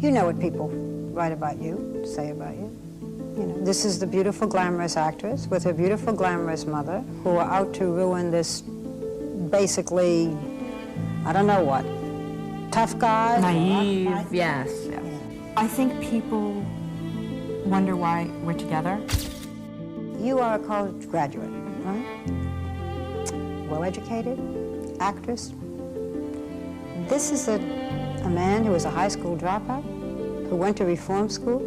You know what people write about you, say about you. You know, this is the beautiful, glamorous actress with her beautiful, glamorous mother who are out to ruin this basically, I don't know what, tough guy? Naive, yes. I think people wonder why we're together. You are a college graduate, right? Well-educated, actress. This is a man who was a high school dropout, who went to reform school.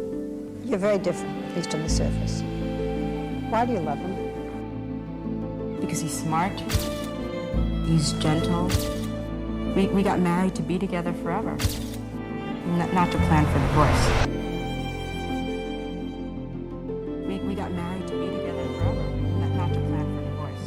You're very different, at least on the surface. Why do you love him? Because he's smart, he's gentle. We got married to be together forever, not to plan for divorce. We got married to be together forever, not to plan for divorce.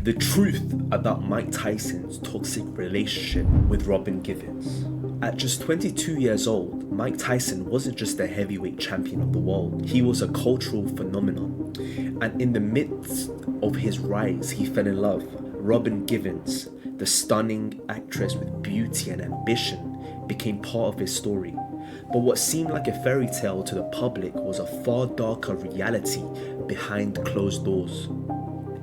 The truth about Mike Tyson's toxic relationship with Robin Givens. At just 22 years old, Mike Tyson wasn't just a heavyweight champion of the world, he was a cultural phenomenon. And in the midst of his rise, he fell in love. Robin Givens, the stunning actress with beauty and ambition, became part of his story. But what seemed like a fairy tale to the public was a far darker reality behind closed doors.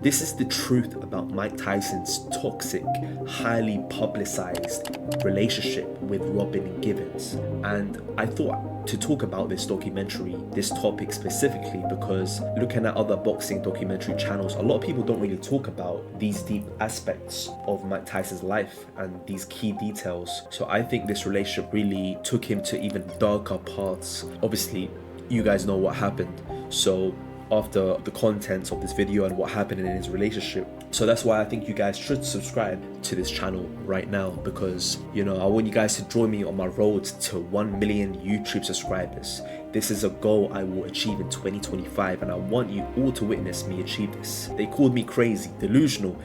This is the truth about Mike Tyson's toxic, highly publicized relationship with Robin Givens. And I thought to talk about this documentary, this topic specifically, because looking at other boxing documentary channels, a lot of people don't really talk about these deep aspects of Mike Tyson's life and these key details. So I think this relationship really took him to even darker paths. Obviously, you guys know what happened. So after the contents of this video and what happened in his relationship. So that's why I think you guys should subscribe to this channel right now, because, you know, I want you guys to join me on my road to 1 million YouTube subscribers. This is a goal I will achieve in 2025, and I want you all to witness me achieve this. They called me crazy, delusional,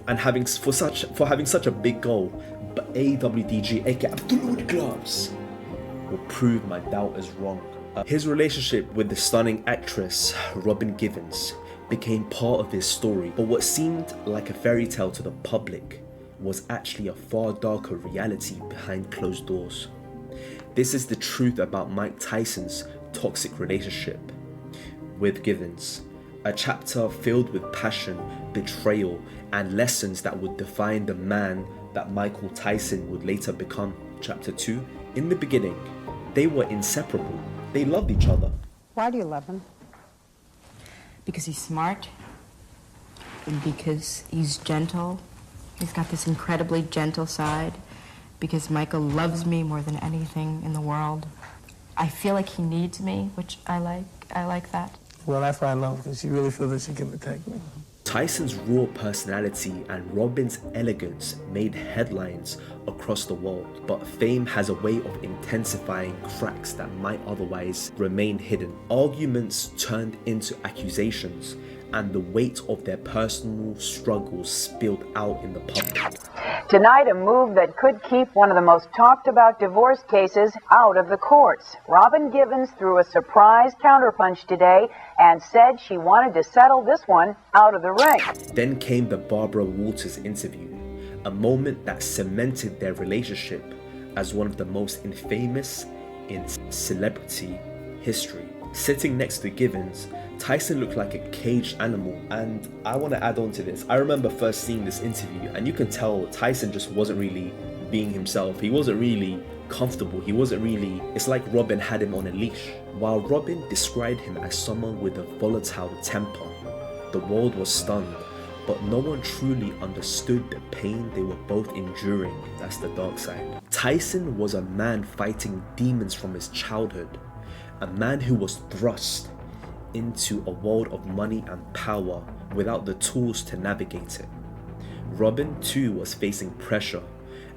and having such a big goal, but AWDG, aka Abdulwood Gloves, will prove my doubters wrong. His relationship with the stunning actress Robin Givens became part of his story, but what seemed like a fairy tale to the public was actually a far darker reality behind closed doors. This is the truth about Mike Tyson's toxic relationship with Givens, a chapter filled with passion, betrayal, and lessons that would define the man that Michael Tyson would later become. Chapter 2. In the beginning, they were inseparable. They loved each other. Why do you love him? Because he's smart, and because he's gentle. He's got this incredibly gentle side. Because Michael loves me more than anything in the world. I feel like he needs me, which I like. I like that. Well, that's why I know, because she really feels that she can protect me. Tyson's raw personality and Robin's elegance made headlines across the world, but fame has a way of intensifying cracks that might otherwise remain hidden. Arguments turned into accusations, and the weight of their personal struggles spilled out in the public. Tonight, a move that could keep one of the most talked about divorce cases out of the courts. Robin Givens threw a surprise counterpunch today and said she wanted to settle this one out of the ring. Then came the Barbara Walters interview, a moment that cemented their relationship as one of the most infamous in celebrity history. Sitting next to Givens, Tyson looked like a caged animal, and I want to add on to this. I remember first seeing this interview, and you can tell Tyson just wasn't really being himself. He wasn't really comfortable. He wasn't really, it's like Robin had him on a leash. While Robin described him as someone with a volatile temper, the world was stunned, but no one truly understood the pain they were both enduring. That's the dark side. Tyson was a man fighting demons from his childhood, a man who was thrust into a world of money and power without the tools to navigate it. Robin too was facing pressure,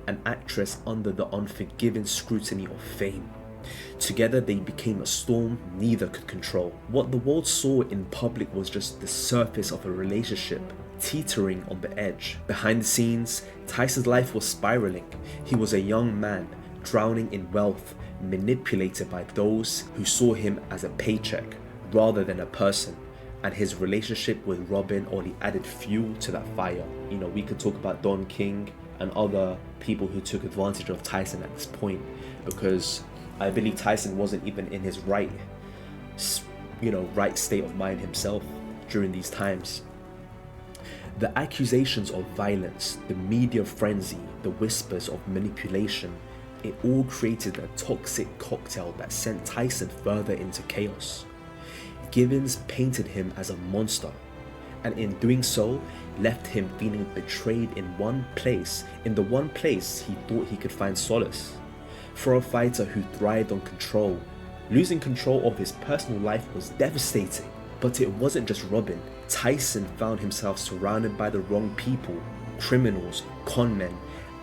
an actress under the unforgiving scrutiny of fame. Together they became a storm neither could control. What the world saw in public was just the surface of a relationship teetering on the edge. Behind the scenes, Tyson's life was spiraling. He was a young man drowning in wealth, manipulated by those who saw him as a paycheck rather than a person, and his relationship with Robin only added fuel to that fire. You know, we could talk about Don King, and other people who took advantage of Tyson at this point, because I believe Tyson wasn't even in his right state of mind himself during these times. The accusations of violence, the media frenzy, the whispers of manipulation, it all created a toxic cocktail that sent Tyson further into chaos. Givens painted him as a monster, and in doing so, left him feeling betrayed in the one place he thought he could find solace. For a fighter who thrived on control, losing control of his personal life was devastating. But it wasn't just Robin. Tyson found himself surrounded by the wrong people, criminals, conmen,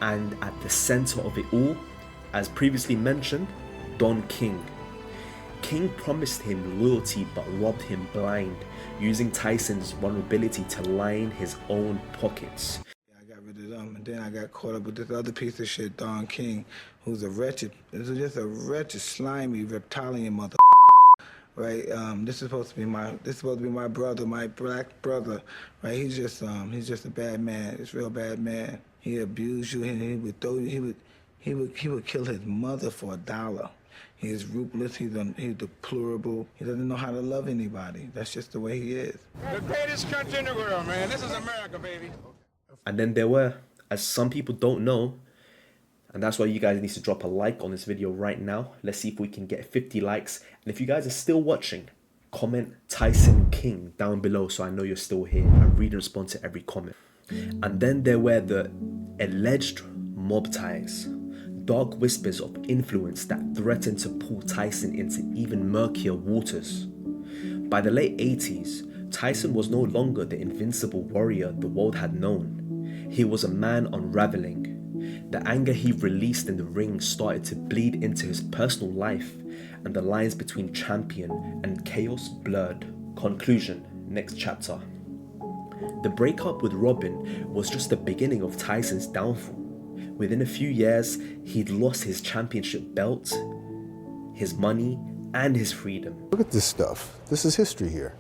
and at the center of it all, as previously mentioned, Don King. King promised him loyalty but robbed him blind, using Tyson's vulnerability to line his own pockets. I got rid of them, and then I got caught up with this other piece of shit, Don King, who's just a wretched, slimy, reptilian mother. Right, this is supposed to be my brother, my black brother. Right, he's just a bad man. He's a real bad man. He abused you, and he would kill his mother for $1. He's ruthless. He's deplorable. He doesn't know how to love anybody. That's just the way he is. The greatest country in the world, man. This is America, baby. And then there were, as some people don't know, and that's why you guys need to drop a like on this video right now. Let's see if we can get 50 likes. And if you guys are still watching, comment Tyson King down below so I know you're still here. I read and respond to every comment. And then there were the alleged mob ties, dark whispers of influence that threatened to pull Tyson into even murkier waters. By the late 80s, Tyson was no longer the invincible warrior the world had known. He was a man unraveling. The anger he released in the ring started to bleed into his personal life, and the lines between champion and chaos blurred. Conclusion, next chapter. The breakup with Robin was just the beginning of Tyson's downfall. Within a few years, he'd lost his championship belt, his money, and his freedom. Look at this stuff. This is history here.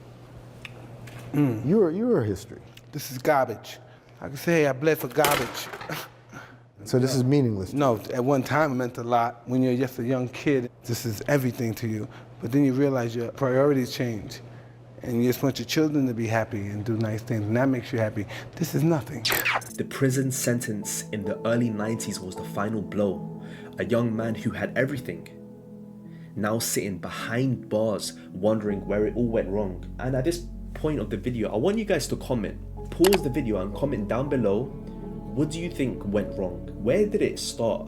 You're history. This is garbage. I can say I bled for garbage. So this is meaningless. No, at one time it meant a lot. When you're just a young kid, this is everything to you. But then you realize your priorities change. And you just want your children to be happy and do nice things, and that makes you happy. This is nothing. The prison sentence in the early 90s was the final blow. A young man who had everything, now sitting behind bars, wondering where it all went wrong. And at this point of the video, I want you guys to comment. Pause the video and comment down below. What do you think went wrong? Where did it start?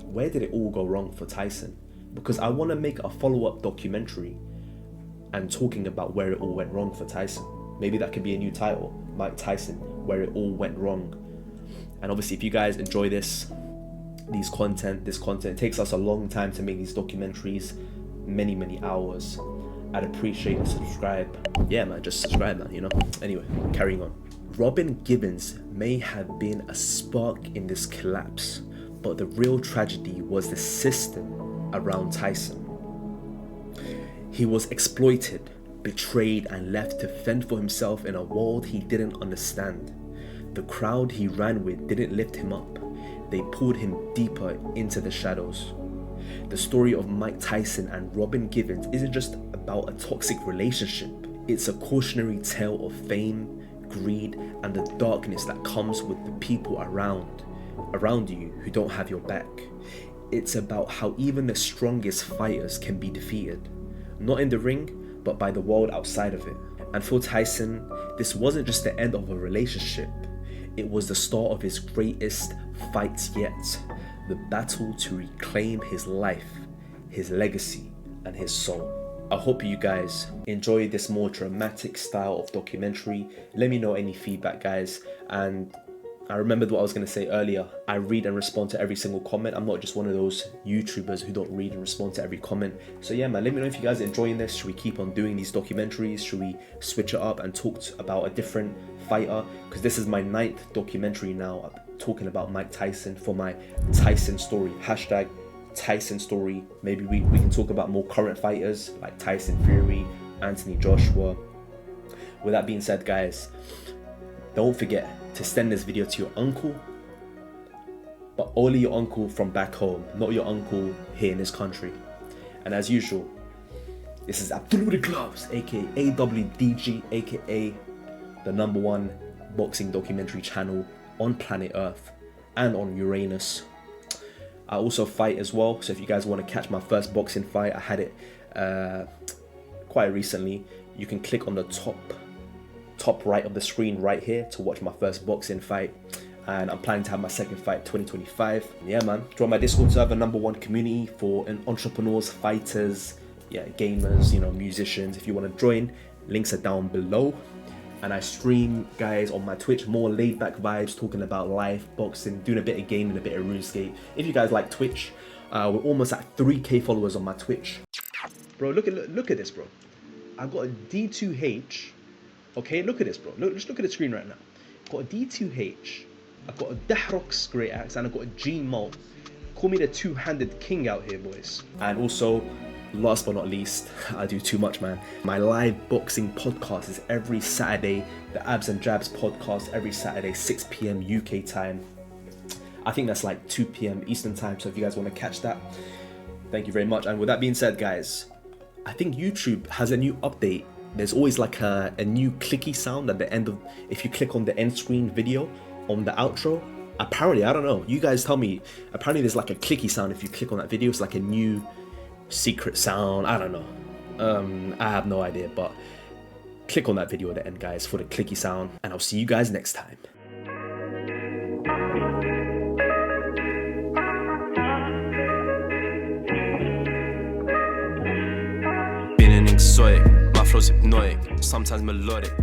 Where did it all go wrong for Tyson? Because I want to make a follow-up documentary and talking about where it all went wrong for Tyson. Maybe that could be a new title, Mike Tyson, where it all went wrong. And obviously if you guys enjoy this content, it takes us a long time to make these documentaries, many hours. I'd appreciate a subscribe. Yeah man, just subscribe man, you know. Anyway, carrying on. Robin Givens may have been a spark in this collapse, but the real tragedy was the system around Tyson. He was exploited, betrayed, and left to fend for himself in a world he didn't understand. The crowd he ran with didn't lift him up. They pulled him deeper into the shadows. The story of Mike Tyson and Robin Givens isn't just about a toxic relationship. It's a cautionary tale of fame, greed, and the darkness that comes with the people around you who don't have your back. It's about how even the strongest fighters can be defeated. Not in the ring, but by the world outside of it. And for Tyson, this wasn't just the end of a relationship. It was the start of his greatest fight yet. The battle to reclaim his life, his legacy, and his soul. I hope you guys enjoy this more dramatic style of documentary. Let me know any feedback, guys. And I remembered what I was going to say earlier. I read and respond to every single comment. I'm not just one of those YouTubers who don't read and respond to every comment. So yeah, man, let me know if you guys are enjoying this. Should we keep on doing these documentaries? Should we switch it up and talk about a different fighter? Because this is my 9th documentary now, talking about Mike Tyson for my Tyson story. Hashtag Tyson story. Maybe we can talk about more current fighters like Tyson Fury, Anthony Joshua. With that being said, guys, don't forget to send this video to your uncle, but only your uncle from back home, not your uncle here in this country. And as usual, this is Abdul with the Gloves, aka AWDG, aka the #1 boxing documentary channel on planet Earth and on Uranus. I also fight as well, so if you guys want to catch my first boxing fight, I had it quite recently. You can click on the top right of the screen right here to watch my first boxing fight, and I'm planning to have my second fight 2025. Yeah man, join my Discord server, #1 community for entrepreneurs, fighters, yeah, gamers, you know, musicians. If you want to join, links are down below. And I stream, guys, on my Twitch, more laid back vibes, talking about life, boxing, doing a bit of gaming, a bit of RuneScape. If you guys like Twitch, we're almost at 3K followers on my Twitch. Bro, look at this, bro. I got a D2H. Okay, look at this, bro. Just look at the screen right now. Got a D2H. I got a Dahrox Great Axe, and I got a G Malt. Call me the two-handed king out here, boys. And also, last but not least, I do too much, man. My live boxing podcast is every Saturday. The Abs and Jabs podcast every Saturday, 6 p.m. UK time. I think that's like 2 p.m. Eastern time. So if you guys want to catch that, thank you very much. And with that being said, guys, I think YouTube has a new update. There's always like a new clicky sound at the end of, if you click on the end screen video on the outro. Apparently, I don't know. You guys tell me. Apparently, there's like a clicky sound if you click on that video. It's like a new secret sound. I don't know. I have no idea, but click on that video at the end, guys, for the clicky sound, and I'll see you guys next time. Being an exotic, my flow's hypnotic, sometimes melodic.